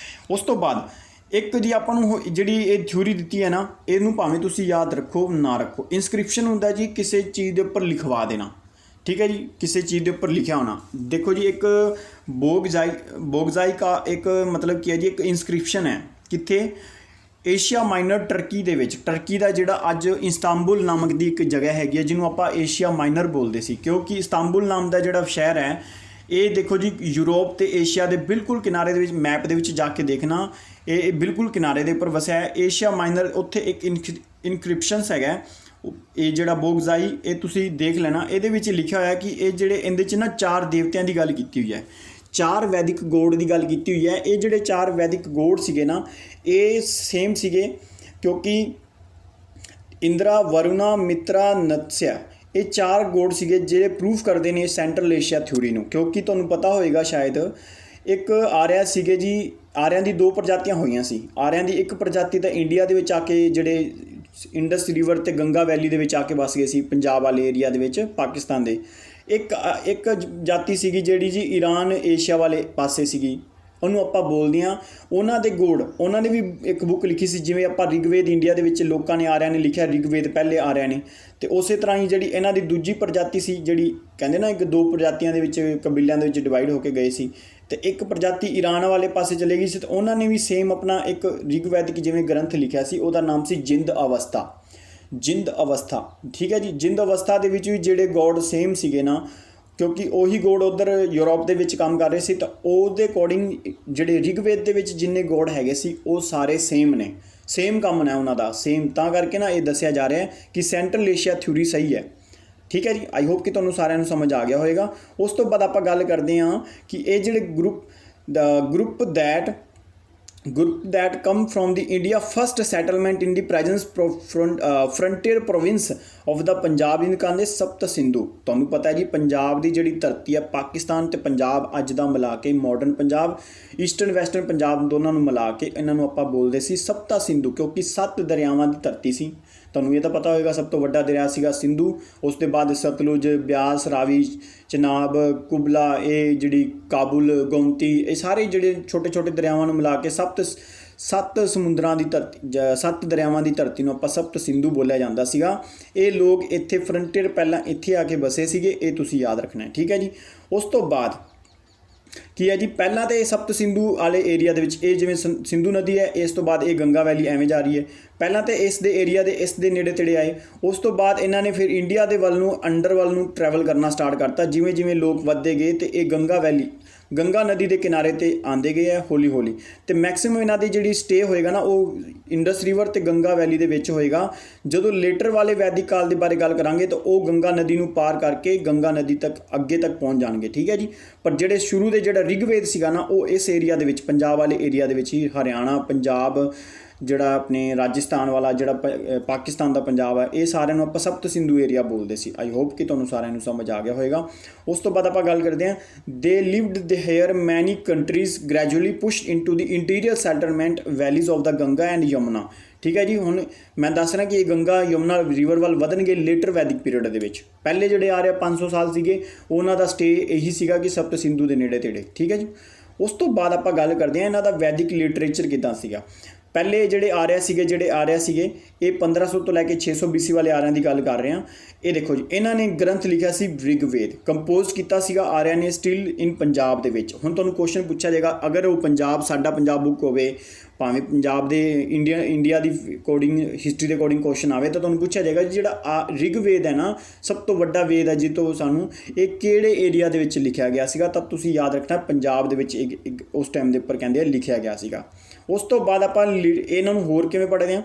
ਉਸ ਤੋਂ ਬਾਅਦ ਇੱਕ ਜੀ ਆਪਾਂ ਨੂੰ ਜਿਹੜੀ ਇਹ ਥਿਊਰੀ ਦਿੱਤੀ ਹੈ ਨਾ, ਇਹਨੂੰ ਭਾਵੇਂ ਤੁਸੀਂ ਯਾਦ ਰੱਖੋ ਨਾ ਰੱਖੋ, ਇਨਸਕ੍ਰਿਪਸ਼ਨ ਹੁੰਦਾ ਜੀ ਕਿਸੇ ਚੀਜ਼ ਦੇ ਉੱਪਰ ਲਿਖਵਾ ਦੇਣਾ। ठीक है जी, किसी चीज़ के उपर लिखा होना। देखो जी, एक बोगजाई का एक मतलब की है जी, एक इंस्क्रिप्शन है कित्थे एशिया माइनर टर्की ਦੇ ਵਿੱਚ ਟਰਕੀ ਦਾ ਜਿਹੜਾ ਅੱਜ ਇਸਤਾਂਬੁਲ ਨਾਮਕ ਦੀ ਇੱਕ ਜਗ੍ਹਾ ਹੈਗੀ ਹੈ ਜਿਹਨੂੰ ਆਪਾਂ ਏਸ਼ੀਆ ਮਾਈਨਰ ਬੋਲਦੇ ਸੀ, ਕਿਉਂਕਿ ਇਸਤਾਂਬੁਲ ਨਾਮ ਦਾ ਜਿਹੜਾ ਸ਼ਹਿਰ ਹੈ ਇਹ ਦੇਖੋ ਜੀ ਯੂਰਪ ਤੇ ਏਸ਼ੀਆ ਦੇ ਬਿਲਕੁਲ ਕਿਨਾਰੇ ਦੇ ਵਿੱਚ, ਮੈਪ ਦੇ ਵਿੱਚ ਜਾ ਕੇ ਦੇਖਣਾ ਇਹ ਬਿਲਕੁਲ ਕਿਨਾਰੇ ਦੇ ਉੱਪਰ ਵਸਿਆ ਹੈ ਏਸ਼ੀਆ ਮਾਈਨਰ। ਉੱਥੇ ਇੱਕ ਇਨਕ੍ਰਿਪਸ਼ਨਸ ਹੈਗਾ ਇਹ ਜਿਹੜਾ ਬੋਗਜ਼ਾਈ, ਇਹ ਤੁਸੀਂ ਦੇਖ ਲੈਣਾ। ਇਹਦੇ ਵਿੱਚ ਲਿਖਿਆ ਹੋਇਆ ਕਿ ਇਹ ਜਿਹੜੇ ਇਹਦੇ 'ਚ ਨਾ 4 ਦੇਵਤਿਆਂ ਦੀ ਗੱਲ ਕੀਤੀ ਹੋਈ ਹੈ, 4 ਵੈਦਿਕ ਗੋਡ ਦੀ ਗੱਲ ਕੀਤੀ ਹੋਈ ਹੈ। ਇਹ ਜਿਹੜੇ 4 ਵੈਦਿਕ ਗੋਡ ਸੀਗੇ ਨਾ ਇਹ ਸੇਮ ਸੀਗੇ, ਕਿਉਂਕਿ ਇੰਦਰਾ, ਵਰੁਣਾ, ਮਿੱਤਰਾ, ਨਤਸਿਆ, ਇਹ 4 ਗੋਡ ਸੀਗੇ ਜਿਹੜੇ ਪ੍ਰੂਫ ਕਰਦੇ ਨੇ ਸੈਂਟਰਲ ਏਸ਼ੀਆ ਥਿਊਰੀ ਨੂੰ। ਕਿਉਂਕਿ ਤੁਹਾਨੂੰ ਪਤਾ ਹੋਏਗਾ ਸ਼ਾਇਦ ਇੱਕ ਆਰਿਆ ਸੀਗੇ ਜੀ, ਆਰਿਆਂ ਦੀ 2 ਪ੍ਰਜਾਤੀਆਂ ਹੋਈਆਂ ਸੀ। ਆਰਿਆਂ ਦੀ ਇੱਕ ਪ੍ਰਜਾਤੀ ਤਾਂ ਇੰਡੀਆ ਦੇ ਵਿੱਚ ਆ ਕੇ ਜਿਹੜੇ ਇੰਡਸ ਰਿਵਰ ਤੇ ਗੰਗਾ ਵੈਲੀ ਦੇ ਵਿੱਚ ਆ ਕੇ ਵਸ ਗਏ ਸੀ, ਪੰਜਾਬ ਵਾਲੇ ਏਰੀਆ ਦੇ ਵਿੱਚ ਪਾਕਿਸਤਾਨ ਦੇ। ਇੱਕ ਜਾਤੀ ਸੀਗੀ ਜਿਹੜੀ ਜੀ ਈਰਾਨ ਏਸ਼ੀਆ ਵਾਲੇ ਪਾਸੇ ਸੀਗੀ, ਉਹਨੂੰ ਆਪਾਂ ਬੋਲਦੇ ਹਾਂ। ਉਹਨਾਂ ਦੇ ਗੋਡ, ਉਹਨਾਂ ਨੇ ਵੀ ਇੱਕ ਬੁੱਕ ਲਿਖੀ ਸੀ, ਜਿਵੇਂ ਆਪਾਂ ਰਿਗਵੇਦ ਇੰਡੀਆ ਦੇ ਵਿੱਚ ਲੋਕਾਂ ਨੇ ਆਰਿਆਂ ਨੇ ਲਿਖਿਆ, ਰਿਗਵੇਦ ਪਹਿਲੇ ਆਰਿਆਂ ਨੇ, ਅਤੇ ਉਸੇ ਤਰ੍ਹਾਂ ਹੀ ਜਿਹੜੀ ਇਹਨਾਂ ਦੀ ਦੂਜੀ ਪ੍ਰਜਾਤੀ ਸੀ, ਜਿਹੜੀ ਕਹਿੰਦੇ ਨਾ ਇੱਕ 2 ਪ੍ਰਜਾਤੀਆਂ ਦੇ ਵਿੱਚ ਕਬੀਲਿਆਂ ਦੇ ਵਿੱਚ ਡਿਵਾਈਡ ਹੋ ਕੇ ਗਏ ਸੀ, ਅਤੇ ਇੱਕ ਪ੍ਰਜਾਤੀ ਈਰਾਨ ਵਾਲੇ ਪਾਸੇ ਚਲੇ ਗਈ ਸੀ, ਅਤੇ ਉਹਨਾਂ ਨੇ ਵੀ ਸੇਮ ਆਪਣਾ ਇੱਕ ਰਿਗਵੈਦਿਕ ਜਿਵੇਂ ਗ੍ਰੰਥ ਲਿਖਿਆ ਸੀ, ਉਹਦਾ ਨਾਮ ਸੀ ਜਿੰਦ ਅਵਸਥਾ। ਜਿੰਦ ਅਵਸਥਾ, ਠੀਕ ਹੈ ਜੀ। ਜਿੰਦ ਅਵਸਥਾ ਦੇ ਵਿੱਚ ਵੀ ਜਿਹੜੇ ਗੋਡ ਸੇਮ ਸੀਗੇ ਨਾ, ਕਿਉਂਕਿ ਉਹੀ ਗੋਡ ਉੱਧਰ ਯੂਰਪ ਦੇ ਵਿੱਚ ਕੰਮ ਕਰ ਰਹੇ ਸੀ, ਤਾਂ ਉਹਦੇ ਅਕੋਰਡਿੰਗ ਜਿਹੜੇ ਰਿਗਵੇਦ ਦੇ ਵਿੱਚ ਜਿੰਨੇ ਗੋਡ ਹੈਗੇ ਸੀ ਉਹ ਸਾਰੇ ਸੇਮ ਨੇ, ਸੇਮ ਕੰਮ ਨੇ ਉਹਨਾਂ ਦਾ, ਸੇਮ। ਤਾਂ ਕਰਕੇ ਨਾ ਇਹ ਦੱਸਿਆ ਜਾ ਰਿਹਾ ਕਿ ਸੈਂਟਰਲ ਏਸ਼ੀਆ ਥਿਊਰੀ ਸਹੀ ਹੈ, ਠੀਕ ਹੈ ਜੀ। ਆਈ ਹੋਪ ਕਿ ਤੁਹਾਨੂੰ ਸਾਰਿਆਂ ਨੂੰ ਸਮਝ ਆ ਗਿਆ ਹੋਵੇਗਾ। ਉਸ ਤੋਂ ਬਾਅਦ ਆਪਾਂ ਗੱਲ ਕਰਦੇ ਹਾਂ ਕਿ ਇਹ ਜਿਹੜੇ group that come from the India first settlement in the present frontier province of the Punjab in ਕਹਿੰਦੇ ਸਪਤ ਸਿੰਧੂ। ਤੁਹਾਨੂੰ ਪਤਾ ਹੈ ਜੀ ਪੰਜਾਬ ਦੀ ਜਿਹੜੀ ਧਰਤੀ ਹੈ, ਪਾਕਿਸਤਾਨ ਤੇ ਪੰਜਾਬ ਅੱਜ ਦਾ ਮਿਲਾ ਕੇ modern Punjab, eastern western Punjab ਦੋਨਾਂ ਨੂੰ ਮਿਲਾ ਕੇ ਇਹਨਾਂ ਨੂੰ ਆਪਾਂ ਬੋਲਦੇ ਸੀ ਸਪਤਾ ਸਿੰਧੂ, ਕਿਉਂਕਿ 7 ਦਰਿਆਵਾਂ ਦੀ ਧਰਤੀ ਸੀ। ਤੁਹਾਨੂੰ ਇਹ ਤਾਂ ਪਤਾ ਹੋਵੇਗਾ ਸਭ ਤੋਂ ਵੱਡਾ ਦਰਿਆ ਸੀਗਾ ਸਿੰਧੂ, ਉਸ ਤੋਂ ਬਾਅਦ ਸਤਲੁਜ, ਬਿਆਸ, ਰਾਵੀ, ਚਨਾਬ, ਕੁਬਲਾ, ਇਹ ਜਿਹੜੀ ਕਾਬੁਲ, ਗੋਮਤੀ, ਇਹ ਸਾਰੇ ਜਿਹੜੇ ਛੋਟੇ ਛੋਟੇ ਦਰਿਆਵਾਂ ਨੂੰ ਮਿਲਾ ਕੇ 7 ਸਮੁੰਦਰਾਂ ਦੀ ਧਰਤੀ, 7 ਦਰਿਆਵਾਂ ਦੀ ਧਰਤੀ ਨੂੰ ਆਪਾਂ ਸਪਤ ਸਿੰਧੂ ਬੋਲਿਆ ਜਾਂਦਾ ਸੀਗਾ। ਇਹ ਲੋਕ ਇੱਥੇ ਫਰੰਟੀਅਰ ਪਹਿਲਾਂ ਇੱਥੇ ਆ ਕੇ ਵਸੇ ਸੀਗੇ, ਇਹ ਤੁਸੀਂ ਯਾਦ ਰੱਖਣਾ, ਠੀਕ ਹੈ ਜੀ। ਉਸ ਤੋਂ ਬਾਅਦ ਕੀ ਹੈ ਜੀ, ਪਹਿਲਾਂ ਤਾਂ ਇਹ ਸਪਤ ਸਿੰਧੂ ਵਾਲੇ ਏਰੀਆ ਦੇ ਵਿੱਚ ਇਹ ਜਿਵੇਂ ਸਿੰਧੂ ਨਦੀ ਹੈ, ਇਸ ਤੋਂ ਬਾਅਦ ਇਹ ਗੰਗਾ ਵੈਲੀ ਐਵੇਂ ਜਾ ਰਹੀ ਹੈ। ਪਹਿਲਾਂ ਤਾਂ ਇਸ ਦੇ ਏਰੀਆ ਦੇ ਇਸ ਦੇ ਨੇੜੇ ਤੇੜੇ ਆਏ, ਉਸ ਤੋਂ ਬਾਅਦ ਇਹਨਾਂ ਨੇ ਫਿਰ ਇੰਡੀਆ ਦੇ ਵੱਲ ਨੂੰ ਅੰਡਰ ਵੱਲ ਨੂੰ ਟਰੈਵਲ ਕਰਨਾ ਸਟਾਰਟ ਕਰਤਾ। ਜਿਵੇਂ ਜਿਵੇਂ ਲੋਕ ਵੱਧਦੇ ਗਏ ਅਤੇ ਇਹ ਗੰਗਾ ਵੈਲੀ, ਗੰਗਾ ਨਦੀ ਦੇ ਕਿਨਾਰੇ 'ਤੇ ਆਉਂਦੇ ਗਏ ਹੈ ਹੌਲੀ ਹੌਲੀ, ਅਤੇ ਮੈਕਸੀਮਮ ਇਹਨਾਂ ਦੀ ਜਿਹੜੀ ਸਟੇ ਹੋਏਗਾ ਨਾ ਉਹ ਇੰਡਸ ਰਿਵਰ ਅਤੇ ਗੰਗਾ ਵੈਲੀ ਦੇ ਵਿੱਚ ਹੋਏਗਾ। ਜਦੋਂ ਲੇਟਰ ਵਾਲੇ ਵੈਦਿਕ ਕਾਲ ਦੇ ਬਾਰੇ ਗੱਲ ਕਰਾਂਗੇ ਤਾਂ ਉਹ ਗੰਗਾ ਨਦੀ ਨੂੰ ਪਾਰ ਕਰਕੇ ਗੰਗਾ ਨਦੀ ਤੱਕ ਅੱਗੇ ਤੱਕ ਪਹੁੰਚ ਜਾਣਗੇ, ਠੀਕ ਹੈ ਜੀ। ਪਰ ਜਿਹੜੇ ਸ਼ੁਰੂ ਦੇ ਜਿਹੜਾ ਰਿਗਵੇਦ ਸੀਗਾ ਨਾ ਉਹ ਇਸ ਏਰੀਆ ਦੇ ਵਿੱਚ, ਪੰਜਾਬ ਵਾਲੇ ਏਰੀਆ ਦੇ ਵਿੱਚ ਹੀ, ਹਰਿਆਣਾ, ਪੰਜਾਬ, ਜਿਹੜਾ ਆਪਣੇ ਰਾਜਸਥਾਨ ਵਾਲਾ ਜਿਹੜਾ ਪਾਕਿਸਤਾਨ ਦਾ ਪੰਜਾਬ ਹੈ, ਇਹ ਸਾਰਿਆਂ ਨੂੰ ਆਪਾਂ ਸਪਤ ਸਿੰਧੂ ਏਰੀਆ ਬੋਲਦੇ ਸੀ। ਆਈ ਹੋਪ ਕਿ ਤੁਹਾਨੂੰ ਸਾਰਿਆਂ ਨੂੰ ਸਮਝ ਆ ਗਿਆ ਹੋਵੇਗਾ। ਉਸ ਤੋਂ ਬਾਅਦ ਆਪਾਂ ਗੱਲ ਕਰਦੇ ਹਾਂ, ਦੇ lived there many countries gradually pushed into the interior settlement valleys of the Ganga and Yamuna, ਠੀਕ ਹੈ ਜੀ। ਹੁਣ ਮੈਂ ਦੱਸ ਰਿਹਾ ਕਿ ਇਹ ਗੰਗਾ ਯਮੁਨਾ ਰਿਵਰ ਵੱਲ ਵਧਣਗੇ ਲੇਟਰ ਵੈਦਿਕ ਪੀਰੀਅਡ ਦੇ ਵਿੱਚ। ਪਹਿਲੇ ਜਿਹੜੇ ਆ ਰਹੇ 500 ਸਾਲ ਸੀਗੇ ਉਹਨਾਂ ਦਾ ਸਟੇ ਇਹੀ ਸੀਗਾ ਕਿ ਸਪਤ ਸਿੰਧੂ ਦੇ ਨੇੜੇ ਤੇੜੇ, ਠੀਕ ਹੈ ਜੀ। ਉਸ ਤੋਂ ਬਾਅਦ ਆਪਾਂ ਗੱਲ ਕਰਦੇ ਹਾਂ ਇਹਨਾਂ ਦਾ ਵੈਦਿਕ ਲਿਟਰੇਚਰ ਕਿੱਦਾਂ ਸੀਗਾ। ਪਹਿਲੇ ਜਿਹੜੇ ਆਰਿਆ ਸੀਗੇ ਇਹ 1500 ਤੋਂ ਲੈ ਕੇ 600 BC ਵਾਲੇ ਆਰਿਆਂ ਦੀ ਗੱਲ ਕਰ ਰਹੇ ਹਾਂ। ਇਹ ਦੇਖੋ ਜੀ, ਇਹਨਾਂ ਨੇ ਗ੍ਰੰਥ ਲਿਖਿਆ ਸੀ ਰਿਗਵੇਦ, ਕੰਪੋਜ਼ ਕੀਤਾ ਸੀਗਾ ਆਰਿਆ ਨੇ, ਸਟਿਲ ਇਨ ਪੰਜਾਬ ਦੇ ਵਿੱਚ। ਹੁਣ ਤੁਹਾਨੂੰ ਕੁਐਸਚਨ ਪੁੱਛਿਆ ਜਾਏਗਾ, ਅਗਰ ਉਹ ਪੰਜਾਬ ਸਾਡਾ ਪੰਜਾਬ ਬੁੱਕ ਹੋਵੇ, ਭਾਵੇਂ ਪੰਜਾਬ ਦੇ ਇੰਡੀਆ ਦੀ ਅਕੋਰਡਿੰਗ, ਹਿਸਟਰੀ ਦੇ ਅਕੋਰਡਿੰਗ ਕੁਐਸਚਨ ਆਵੇ, ਤਾਂ ਤੁਹਾਨੂੰ ਪੁੱਛਿਆ ਜਾਏਗਾ ਜਿਹੜਾ ਰਿਗਵੇਦ ਹੈ ਨਾ ਸਭ ਤੋਂ ਵੱਡਾ ਵੇਦ ਹੈ ਜਿਹ ਤੋਂ ਸਾਨੂੰ, ਇਹ ਕਿਹੜੇ ਏਰੀਆ ਦੇ ਵਿੱਚ ਲਿਖਿਆ ਗਿਆ ਸੀਗਾ। ਤਾਂ ਤੁਸੀਂ ਯਾਦ ਰੱਖਣਾ ਪੰਜਾਬ ਦੇ ਵਿੱਚ ਉਸ ਟਾਈਮ ਦੇ ਉੱਪਰ ਕਹਿੰਦੇ ਲਿਖਿਆ ਗਿਆ ਸੀਗਾ। ਉਸ ਤੋਂ ਬਾਅਦ ਆਪਾਂ ਇਹਨਾਂ ਨੂੰ ਹੋਰ ਕਿਵੇਂ ਪੜ੍ਹਦੇ ਹਾਂ,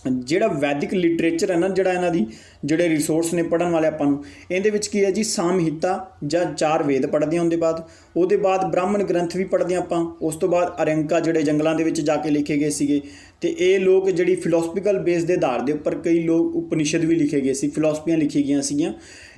ਜਿਹੜਾ ਵੈਦਿਕ ਲਿਟਰੇਚਰ ਹੈ ਨਾ, ਜਿਹੜਾ ਇਹਨਾਂ ਦੀ ਜਿਹੜੇ ਰਿਸੋਰਸ ਨੇ ਪੜ੍ਹਨ ਵਾਲੇ ਆਪਾਂ ਨੂੰ, ਇਹਦੇ ਵਿੱਚ ਕੀ ਹੈ ਜੀ, ਸਾਮਹਿਤਾ ਜਾਂ 4 ਵੇਦ ਪੜ੍ਹਦੇ ਹਾਂ। ਉਹਦੇ ਬਾਅਦ ਬ੍ਰਾਹਮਣ ਗ੍ਰੰਥ ਵੀ ਪੜ੍ਹਦੇ ਹਾਂ ਆਪਾਂ। ਉਸ ਤੋਂ ਬਾਅਦ ਅਰੰਕਾ ਜਿਹੜੇ ਜੰਗਲਾਂ ਦੇ ਵਿੱਚ ਜਾ ਕੇ ਲਿਖੇ ਗਏ ਸੀਗੇ, ਅਤੇ ਇਹ ਲੋਕ ਜਿਹੜੀ ਫਿਲੋਸਫੀਕਲ ਬੇਸ ਦੇ ਆਧਾਰ ਦੇ ਉੱਪਰ ਕਈ ਲੋਕ ਉਪਨਿਸ਼ਦ ਵੀ ਲਿਖੇ ਗਏ ਸੀ, ਫਿਲੋਸਫੀਆਂ ਲਿਖੀਆਂ ਗਈਆਂ ਸੀਗੀਆਂ।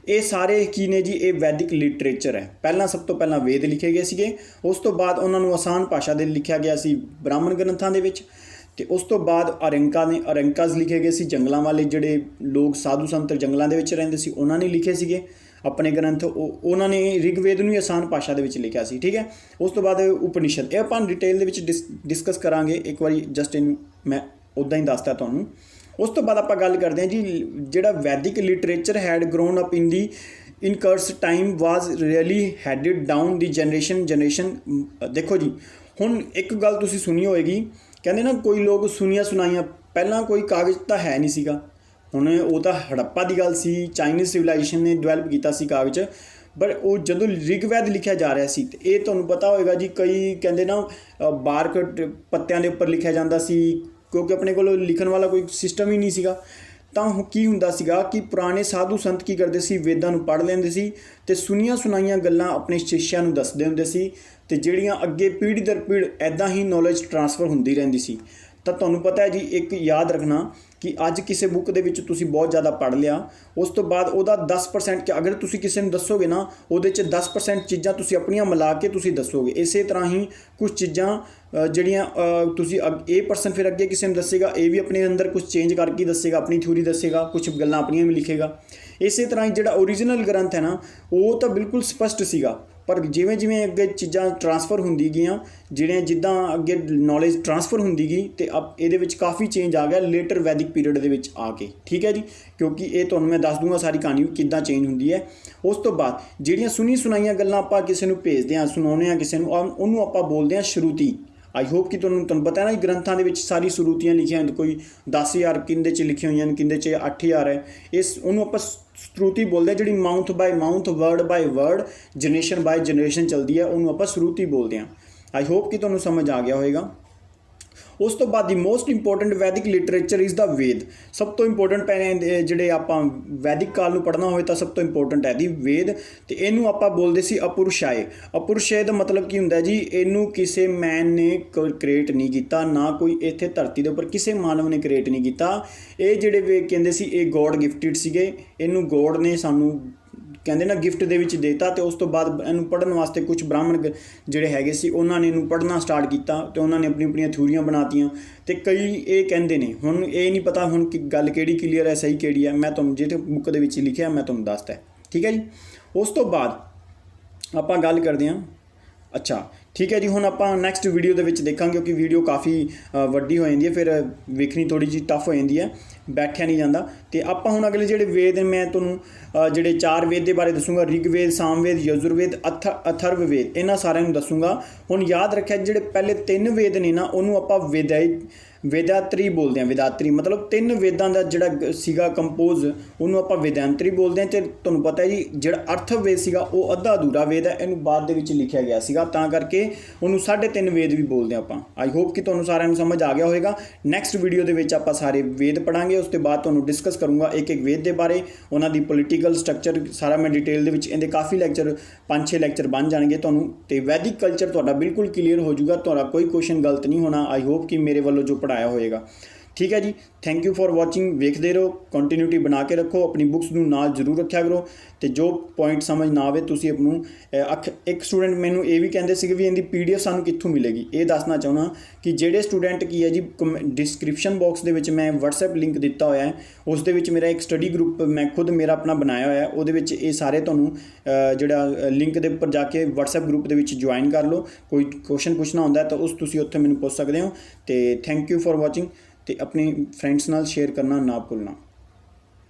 ਇਹ ਸਾਰੇ ਕੀ ਨੇ ਜੀ, ਇਹ ਵੈਦਿਕ ਲਿਟਰੇਚਰ ਹੈ। ਸਭ ਤੋਂ ਪਹਿਲਾਂ ਵੇਦ ਲਿਖੇ ਗਏ ਸੀਗੇ, ਉਸ ਤੋਂ ਬਾਅਦ ਉਹਨਾਂ ਨੂੰ ਆਸਾਨ ਭਾਸ਼ਾ ਦੇ ਲਿਖਿਆ ਗਿਆ ਸੀ ਬ੍ਰਾਹਮਣ ਗ੍ਰੰਥਾਂ ਦੇ ਵਿੱਚ, ਅਤੇ ਉਸ ਤੋਂ ਬਾਅਦ ਅਰੰਕਾਜ਼ ਲਿਖੇ ਗਏ ਸੀ, ਜੰਗਲਾਂ ਵਾਲੇ ਜਿਹੜੇ ਲੋਕ ਸਾਧੂ ਸੰਤ ਜੰਗਲਾਂ ਦੇ ਵਿੱਚ ਰਹਿੰਦੇ ਸੀ ਉਹਨਾਂ ਨੇ ਲਿਖੇ ਸੀਗੇ ਆਪਣੇ ਗ੍ਰੰਥ। ਉਹਨਾਂ ਨੇ ਰਿਗਵੇਦ ਨੂੰ ਹੀ ਆਸਾਨ ਭਾਸ਼ਾ ਦੇ ਵਿੱਚ ਲਿਖਿਆ ਸੀ, ਠੀਕ ਹੈ। ਉਸ ਤੋਂ ਬਾਅਦ ਉਪਨਿਸ਼ਦ, ਇਹ ਆਪਾਂ ਡਿਟੇਲ ਦੇ ਵਿੱਚ ਡਿਸਕਸ ਕਰਾਂਗੇ ਇੱਕ ਵਾਰੀ, ਜਸਟ ਮੈਂ ਉੱਦਾਂ ਹੀ ਦੱਸਦਾ ਤੁਹਾਨੂੰ। ਉਸ ਤੋਂ ਬਾਅਦ ਆਪਾਂ ਗੱਲ ਕਰਦੇ ਹਾਂ ਜੀ, ਜਿਹੜਾ ਵੈਦਿਕ ਲਿਟਰੇਚਰ ਹੈਡ ਗਰੋਨ ਅਪ ਇਨ ਦੀ ਇਨ ਕਰਸ ਟਾਈਮ ਵਾਜ਼ ਰੀਅਲੀ ਹੈਡਡ ਡਾਊਨ ਦੀ ਜਨਰੇਸ਼ਨ। ਦੇਖੋ ਜੀ, ਹੁਣ ਇੱਕ ਗੱਲ ਤੁਸੀਂ ਸੁਣੀ ਹੋਏਗੀ, ਕਹਿੰਦੇ ਨਾ ਕੋਈ ਲੋਕ ਸੁਣੀਆਂ ਸੁਣਾਈਆਂ, ਪਹਿਲਾਂ ਕੋਈ ਕਾਗਜ਼ ਤਾਂ ਹੈ ਨਹੀਂ ਸੀਗਾ। ਹੁਣ ਉਹ ਤਾਂ ਹੜੱਪਾ ਦੀ ਗੱਲ ਸੀ, ਚਾਈਨੀਜ਼ ਸਿਵਲਾਈਜੇਸ਼ਨ ਨੇ ਡਿਵੈਲਪ ਕੀਤਾ ਸੀ ਕਾਗਜ਼, ਬਟ ਉਹ ਜਦੋਂ ਰਿਗਵੈਦ ਲਿਖਿਆ ਜਾ ਰਿਹਾ ਸੀ, ਤੇ ਇਹ ਤੁਹਾਨੂੰ ਪਤਾ ਹੋਏਗਾ ਜੀ, ਕਈ ਕਹਿੰਦੇ ਨਾ ਬਾਰਕ ਪੱਤਿਆਂ ਦੇ ਉੱਪਰ ਲਿਖਿਆ ਜਾਂਦਾ ਸੀ, ਕਿਉਂਕਿ ਆਪਣੇ ਕੋਲ ਲਿਖਣ ਵਾਲਾ ਕੋਈ ਸਿਸਟਮ ਹੀ ਨਹੀਂ ਸੀਗਾ। ਤਾਂ ਕੀ ਹੁੰਦਾ ਸੀਗਾ ਕਿ ਪੁਰਾਣੇ ਸਾਧੂ ਸੰਤ ਕੀ ਕਰਦੇ ਸੀ, ਵੇਦਾਂ ਨੂੰ ਪੜ੍ਹ ਲੈਂਦੇ ਸੀ ਅਤੇ ਸੁਣੀਆਂ ਸੁਣਾਈਆਂ ਗੱਲਾਂ ਆਪਣੇ ਸ਼ਿਸ਼ਿਆਂ ਨੂੰ ਦੱਸਦੇ ਹੁੰਦੇ ਸੀ, ਅਤੇ ਜਿਹੜੀਆਂ ਅੱਗੇ ਪੀੜ੍ਹੀ ਦਰ ਪੀੜ੍ਹ ਇੱਦਾਂ ਹੀ ਨੌਲੇਜ ਟਰਾਂਸਫਰ ਹੁੰਦੀ ਰਹਿੰਦੀ ਸੀ। ਤਾਂ ਤੁਹਾਨੂੰ ਪਤਾ ਹੈ ਜੀ, ਇੱਕ ਯਾਦ ਰੱਖਣਾ ਕਿ ਅੱਜ ਕਿਸੇ ਬੁੱਕ ਦੇ ਵਿੱਚ ਤੁਸੀਂ ਬਹੁਤ ਜ਼ਿਆਦਾ ਪੜ੍ਹ ਲਿਆ, ਉਸ ਤੋਂ ਬਾਅਦ ਉਹਦਾ 10% ਕਿ ਅਗਰ ਤੁਸੀਂ ਕਿਸੇ ਨੂੰ ਦੱਸੋਗੇ ਨਾ, ਉਹਦੇ 'ਚ 10% ਚੀਜ਼ਾਂ ਤੁਸੀਂ ਆਪਣੀਆਂ ਮਿਲਾ ਕੇ ਤੁਸੀਂ ਦੱਸੋਗੇ। ਇਸੇ ਤਰ੍ਹਾਂ ਹੀ ਕੁਝ ਚੀਜ਼ਾਂ ਜਿਹੜੀਆਂ ਤੁਸੀਂ ਇਹ ਪਰਸਨ ਫਿਰ ਅੱਗੇ ਕਿਸੇ ਨੂੰ ਦੱਸੇਗਾ, ਇਹ ਵੀ ਆਪਣੇ ਅੰਦਰ ਕੁਝ ਚੇਂਜ ਕਰਕੇ ਦੱਸੇਗਾ, ਆਪਣੀ ਥਿਊਰੀ ਦੱਸੇਗਾ, ਕੁਝ ਗੱਲਾਂ ਆਪਣੀਆਂ ਵੀ ਲਿਖੇਗਾ। ਇਸੇ ਤਰ੍ਹਾਂ ਹੀ ਜਿਹੜਾ ਓਰੀਜਨਲ ਗ੍ਰੰਥ ਹੈ ਨਾ, ਉਹ ਤਾਂ ਬਿਲਕੁਲ ਸਪਸ਼ਟ ਸੀਗਾ, ਪਰ ਜਿਵੇਂ ਜਿਵੇਂ ਅੱਗੇ ਚੀਜ਼ਾਂ ਟਰਾਂਸਫਰ ਹੁੰਦੀ ਗਈਆਂ, ਜਿੱਦਾਂ ਅੱਗੇ ਨੌਲੇਜ ਟਰਾਂਸਫਰ ਹੁੰਦੀ ਗਈ, ਅਤੇ ਇਹਦੇ ਵਿੱਚ ਕਾਫੀ ਚੇਂਜ ਆ ਗਿਆ ਲੇਟਰ ਵੈਦਿਕ ਪੀਰੀਅਡ ਦੇ ਵਿੱਚ ਆ ਕੇ। ਠੀਕ ਹੈ ਜੀ, ਕਿਉਂਕਿ ਇਹ ਤੁਹਾਨੂੰ ਮੈਂ ਦੱਸ ਦੂੰਗਾ ਸਾਰੀ ਕਹਾਣੀ ਕਿੱਦਾਂ ਚੇਂਜ ਹੁੰਦੀ ਹੈ। ਉਸ ਤੋਂ ਬਾਅਦ ਜਿਹੜੀਆਂ ਸੁਣੀ ਸੁਣਾਈਆਂ ਗੱਲਾਂ ਆਪਾਂ ਕਿਸੇ ਨੂੰ ਭੇਜਦੇ ਹਾਂ, ਸੁਣਾਉਂਦੇ ਹਾਂ ਕਿਸੇ ਨੂੰ, ਉਹਨੂੰ ਆਪਾਂ ਬੋਲਦੇ ਹਾਂ ਸ਼ਰੂਤੀ। ਆਈ ਹੋਪ ਕਿ ਤੁਹਾਨੂੰ ਪਤਾ ਹੈ ਨਾ, ਗ੍ਰੰਥਾਂ ਦੇ ਵਿੱਚ ਸਾਰੀ ਸਰੂਤੀਆਂ ਲਿਖੀਆਂ, ਕੋਈ 10,000 ਕਿੰਦੇ 'ਚ ਲਿਖੀਆਂ ਹੋਈਆਂ, ਕਿੰਦੇ 'ਚ 8,000 ਹੈ। ਉਹਨੂੰ ਆਪਾਂ ਸਰੂਤੀ ਬੋਲਦੇ ਹਾਂ, ਜਿਹੜੀ mouth by mouth, word by word, generation by generation ਚੱਲਦੀ ਹੈ, ਉਹਨੂੰ ਆਪਾਂ ਸਰੂਤੀ ਬੋਲਦੇ ਹਾਂ। ਆਈ ਹੋਪ ਕਿ ਤੁਹਾਨੂੰ ਸਮਝ ਆ ਗਿਆ ਹੋਵੇਗਾ। ਉਸ ਤੋਂ ਬਾਅਦ ਦੀ ਮੋਸਟ ਇੰਪੋਰਟੈਂਟ ਵੈਦਿਕ ਲਿਟਰੇਚਰ ਇਜ਼ ਦਾ ਵੇਦ। ਸਭ ਤੋਂ ਇੰਪੋਰਟੈਂਟ ਜਿਹੜੇ ਆਪਾਂ ਵੈਦਿਕ ਕਾਲ ਨੂੰ ਪੜ੍ਹਨਾ ਹੋਵੇ ਤਾਂ ਸਭ ਤੋਂ ਇੰਪੋਰਟੈਂਟ ਹੈ ਦੀ ਵੇਦ, ਅਤੇ ਇਹਨੂੰ ਆਪਾਂ ਬੋਲਦੇ ਸੀ ਅਪੁਰਸ਼ਾਏ। ਅਪੁਰਸ਼ਾਏ ਦਾ ਮਤਲਬ ਕੀ ਹੁੰਦਾ ਜੀ, ਇਹਨੂੰ ਕਿਸੇ ਮੈਨ ਨੇ ਕ੍ਰੀਏਟ ਨਹੀਂ ਕੀਤਾ, ਨਾ ਕੋਈ ਇੱਥੇ ਧਰਤੀ ਦੇ ਉੱਪਰ ਕਿਸੇ ਮਾਨਵ ਨੇ ਕ੍ਰੀਏਟ ਨਹੀਂ ਕੀਤਾ। ਇਹ ਜਿਹੜੇ ਕਹਿੰਦੇ ਸੀ ਇਹ ਗੋਡ ਗਿਫਟਿਡ ਸੀਗੇ, ਇਹਨੂੰ ਗੋਡ ਨੇ ਸਾਨੂੰ ਕਹਿੰਦੇ ਨਾ ਗਿਫਟ ਦੇ ਵਿੱਚ ਦੇਤਾ, ਅਤੇ ਉਸ ਤੋਂ ਬਾਅਦ ਇਹਨੂੰ ਪੜ੍ਹਨ ਵਾਸਤੇ ਕੁਝ ਬ੍ਰਾਹਮਣ ਜਿਹੜੇ ਹੈਗੇ ਸੀ, ਉਹਨਾਂ ਨੇ ਇਹਨੂੰ ਪੜ੍ਹਨਾ ਸਟਾਰਟ ਕੀਤਾ, ਅਤੇ ਉਹਨਾਂ ਨੇ ਆਪਣੀਆਂ ਥਿਊਰੀਆਂ ਬਣਾਤੀਆਂ। ਅਤੇ ਕਈ ਇਹ ਕਹਿੰਦੇ ਨੇ, ਹੁਣ ਇਹ ਨਹੀਂ ਪਤਾ ਹੁਣ ਕਿ ਗੱਲ ਕਿਹੜੀ ਕਲੀਅਰ ਹੈ, ਸਹੀ ਕਿਹੜੀ ਹੈ, ਮੈਂ ਤੁਹਾਨੂੰ ਜਿਹਦੇ ਬੁੱਕ ਦੇ ਵਿੱਚ ਲਿਖਿਆ ਮੈਂ ਤੁਹਾਨੂੰ ਦੱਸਦਾ। ਠੀਕ ਹੈ ਜੀ, ਉਸ ਤੋਂ ਬਾਅਦ ਆਪਾਂ ਗੱਲ ਕਰਦੇ ਹਾਂ। ਅੱਛਾ ਠੀਕ ਹੈ ਜੀ, ਹੁਣ ਆਪਾਂ ਨੈਕਸਟ ਵੀਡੀਓ ਦੇ ਵਿੱਚ ਦੇਖਾਂਗੇ, ਕਿਉਂਕਿ ਵੀਡੀਓ ਕਾਫੀ ਵੱਡੀ ਹੋ ਜਾਂਦੀ ਹੈ, ਫਿਰ ਵੇਖਣੀ ਥੋੜ੍ਹੀ ਜਿਹੀ ਟਫ ਹੋ ਜਾਂਦੀ ਹੈ, ਬੈਠਿਆ ਨਹੀਂ ਜਾਂਦਾ। ਅਤੇ ਆਪਾਂ ਹੁਣ ਅਗਲੇ ਜਿਹੜੇ ਵੇਦ ਨੇ, ਮੈਂ ਤੁਹਾਨੂੰ ਜਿਹੜੇ 4 ਵੇਦ ਦੇ ਬਾਰੇ ਦੱਸੂੰਗਾ, ਰਿਗਵੇਦ, ਸਾਮਵੇਦ, ਯਜੁਰਵੇਦ, ਅਥਰਵਵੇਦ, ਇਹਨਾਂ ਸਾਰਿਆਂ ਨੂੰ ਦੱਸੂੰਗਾ। ਹੁਣ ਯਾਦ ਰੱਖਿਆ, ਜਿਹੜੇ ਪਹਿਲੇ 3 ਵੇਦ ਨੇ ਨਾ, ਉਹਨੂੰ ਆਪਾਂ ਵੇਦਾਤਰੀ ਬੋਲਦੇ ਹਾਂ। ਵੇਦਾਤਰੀ ਮਤਲਬ 3 ਵੇਦਾਂ ਦਾ ਜਿਹੜਾ ਸੀਗਾ ਕੰਪੋਜ਼, ਉਹਨੂੰ ਆਪਾਂ ਵੇਦਾਂਤਰੀ ਬੋਲਦੇ ਹਾਂ। ਅਤੇ ਤੁਹਾਨੂੰ ਪਤਾ ਹੈ ਜੀ, ਜਿਹੜਾ ਅਥਰਵਵੇਦ ਸੀਗਾ ਉਹ ਅੱਧਾ ਅਧੂਰਾ ਵੇਦ ਹੈ, ਇਹਨੂੰ ਬਾਅਦ ਦੇ ਵਿੱਚ ਲਿਖਿਆ ਗਿਆ ਸੀਗਾ, ਤਾਂ ਕਰਕੇ ਉਹਨੂੰ 3.5 ਵੇਦ ਵੀ ਬੋਲਦੇ ਹਾਂ ਆਪਾਂ। ਆਈ ਹੋਪ ਕਿ ਤੁਹਾਨੂੰ ਸਾਰਿਆਂ ਨੂੰ ਸਮਝ ਆ ਗਿਆ ਹੋਵੇਗਾ। ਨੈਕਸਟ ਵੀਡੀਓ ਦੇ ਵਿੱਚ ਆਪਾਂ ਸਾਰੇ ਵੇਦ ਪੜ੍ਹਾਂਗੇ, ਉਸ ਤੋਂ ਬਾਅਦ ਤੁਹਾਨੂੰ ਡਿਸਕਸ ਕਰੂੰਗਾ ਇੱਕ ਵੇਦ ਦੇ ਬਾਰੇ, ਉਹਨਾਂ ਦੀ ਪੋਲੀਟੀਕਲ ਸਟਰਕਚਰ ਸਾਰਾ ਮੈਂ ਡਿਟੇਲ ਦੇ ਵਿੱਚ, ਇਹਦੇ ਕਾਫੀ ਲੈਕਚਰ 5-6 ਲੈਕਚਰ ਬਣ ਜਾਣਗੇ ਤੁਹਾਨੂੰ, ਅਤੇ ਵੈਦਿਕ ਕਲਚਰ ਤੁਹਾਡਾ ਬਿਲਕੁਲ ਕਲੀਅਰ ਹੋ ਜਾਊਗਾ, ਤੁਹਾਡਾ ਕੋਈ ਕੁਐਸਚਨ ਗਲਤ ਨਹੀਂ ਹੋਣਾ। ਆਈ ਹੋਪ ਕਿ ਮੇਰੇ ਵੱਲੋਂ ਜੋ ਪੜ੍ਹਾਇਆ ਹੋਏਗਾ। ਠੀਕ ਹੈ ਜੀ, ਥੈਂਕ ਯੂ ਫॉर ਵਾਚਿੰਗ। ਵੇਖਦੇ ਰਹੋ, ਕੰਟੀਨਿਊਟੀ ਬਣਾ ਕੇ ਰੱਖੋ, ਆਪਣੀ ਬੁੱਕਸ ਨੂੰ ਨਾਲ ਜ਼ਰੂਰ ਰੱਖਿਆ ਕਰੋ, ਅਤੇ ਜੋ ਪੁਆਇੰਟ ਸਮਝ ਨਾ ਆਵੇ ਤੁਸੀਂ ਆਪਨੂੰ ਇੱਕ ਸਟੂਡੈਂਟ ਮੈਨੂੰ ਇਹ ਵੀ ਕਹਿੰਦੇ ਸੀਗੇ ਵੀ ਇਹਦੀ PDF ਸਾਨੂੰ ਕਿੱਥੋਂ ਮਿਲੇਗੀ। ਇਹ ਦੱਸਣਾ ਚਾਹੁੰਦਾ ਕਿ ਜਿਹੜੇ ਸਟੂਡੈਂਟ ਕੀ ਹੈ ਜੀ, ਡਿਸਕ੍ਰਿਪਸ਼ਨ ਬਾਕਸ ਦੇ ਵਿੱਚ ਮੈਂ WhatsApp ਲਿੰਕ ਦਿੱਤਾ ਹੋਇਆ ਹੈ, ਉਸ ਦੇ ਵਿੱਚ ਮੇਰਾ ਇੱਕ ਸਟੱਡੀ ਗਰੁੱਪ ਮੈਂ ਖੁਦ ਮੇਰਾ ਆਪਣਾ ਬਣਾਇਆ ਹੋਇਆ, ਉਹਦੇ ਵਿੱਚ ਇਹ ਸਾਰੇ ਤੁਹਾਨੂੰ ਜਿਹੜਾ ਲਿੰਕ ਦੇ ਉੱਪਰ ਜਾ ਕੇ WhatsApp ਗਰੁੱਪ ਦੇ ਵਿੱਚ ਜੁਆਇਨ ਕਰ ਲਓ। ਕੋਈ ਕੁਐਸਚਨ ਪੁੱਛਣਾ ਹੁੰਦਾ ਤਾਂ ਤੁਸੀਂ ਉੱਥੇ ਮੈਨੂੰ ਪੁੱਛ ਸਕਦੇ ਹੋ। ਅਤੇ ਥੈਂਕ ਯੂ ਫॉर ਵਾਚਿੰਗ, ਅਤੇ ਆਪਣੇ ਫਰੈਂਡਸ ਨਾਲ ਸ਼ੇਅਰ ਕਰਨਾ ਨਾ ਭੁੱਲਣਾ।